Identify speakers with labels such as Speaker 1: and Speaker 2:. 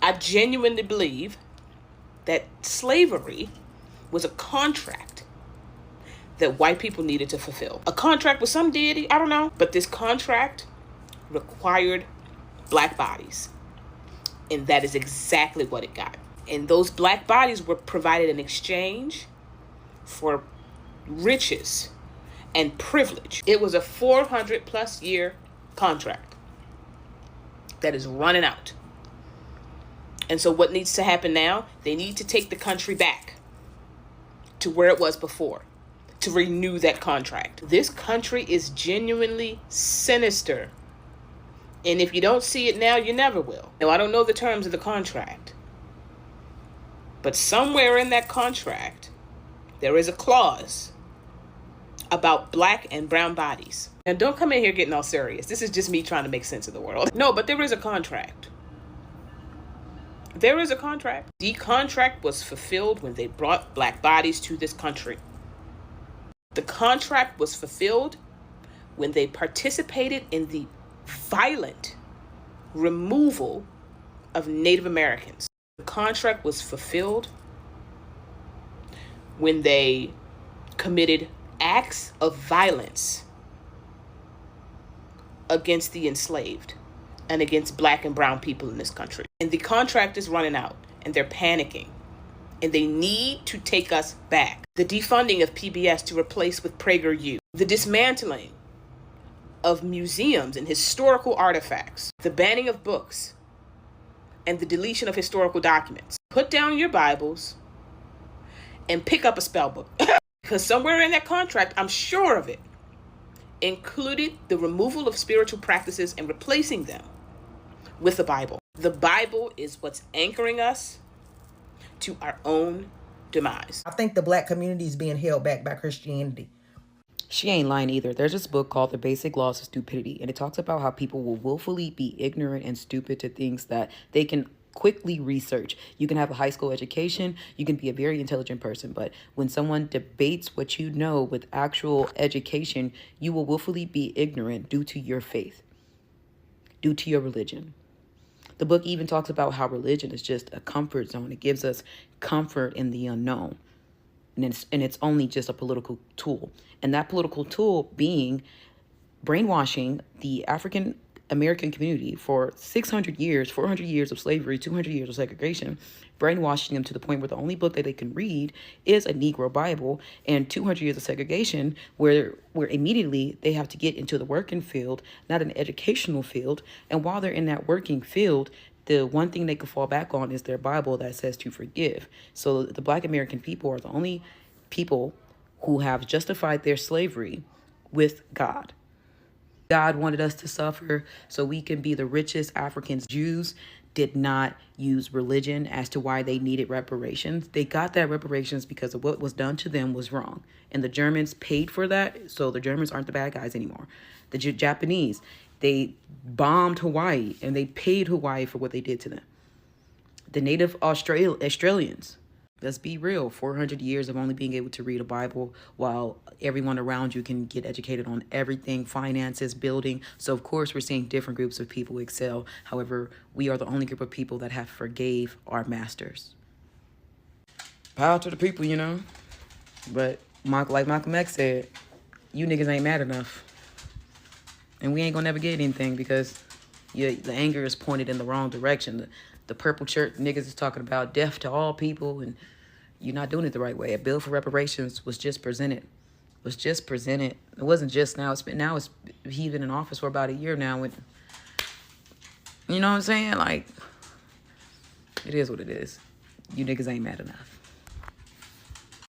Speaker 1: I genuinely believe that slavery was a contract that white people needed to fulfill. A contract with some deity, I don't know. But this contract required black bodies. And that is exactly what it got. And those black bodies were provided in exchange for riches and privilege. It was a 400 plus year contract that is running out. And so what needs to happen now? They need to take the country back to where it was before, to renew that contract. This country is genuinely sinister. And if you don't see it now, you never will. Now, I don't know the terms of the contract, but somewhere in that contract, there is a clause about black and brown bodies. And don't come in here getting all serious. This is just me trying to make sense of the world. No, but there is a contract. There is a contract. The contract was fulfilled when they brought black bodies to this country. The contract was fulfilled when they participated in the violent removal of Native Americans. The contract was fulfilled when they committed acts of violence against the enslaved and against black and brown people in this country. And the contract is running out, and they're panicking, and they need to take us back. The defunding of PBS to replace with PragerU, the dismantling of museums and historical artifacts, the banning of books, and the deletion of historical documents. Put down your Bibles and pick up a spell book. Because somewhere in that contract, I'm sure of it, included the removal of spiritual practices and replacing them with the Bible. The Bible is what's anchoring us to our own demise.
Speaker 2: I think the black community is being held back by Christianity.
Speaker 3: She ain't lying either. There's this book called The Basic Laws of Stupidity, and it talks about how people will willfully be ignorant and stupid to things that they can quickly research. You can have a high school education, you can be a very intelligent person, but when someone debates what you know with actual education, you will willfully be ignorant due to your faith, due to your religion. The book even talks about how religion is just a comfort zone. It gives us comfort in the unknown. And it's only just a political tool. And that political tool being brainwashing the African American community for 600 years, 400 years of slavery, 200 years of segregation, brainwashing them to the point where the only book that they can read is a Negro Bible, and 200 years of segregation where immediately they have to get into the working field, not an educational field. And while they're in that working field, the one thing they can fall back on is their Bible that says to forgive. So the Black American people are the only people who have justified their slavery with God. God wanted us to suffer so we can be the richest Africans. Jews did not use religion as to why they needed reparations. They got that reparations because of what was done to them was wrong. And the Germans paid for that, so the Germans aren't the bad guys anymore. The Japanese, they bombed Hawaii and they paid Hawaii for what they did to them. The native Australians, let's be real, 400 years of only being able to read a Bible while everyone around you can get educated on everything, finances, building. So of course we're seeing different groups of people excel. However, we are the only group of people that have forgave our masters. Power to the people, you know. But like Malcolm X said, you niggas ain't mad enough. And we ain't gonna never get anything because the anger is pointed in the wrong direction. The purple shirt niggas is talking about death to all people, and you're not doing it the right way. A bill for reparations was just presented. It wasn't just now. It's he's been in office for about a year now. You know what I'm saying? Like, it is what it is. You niggas ain't mad enough.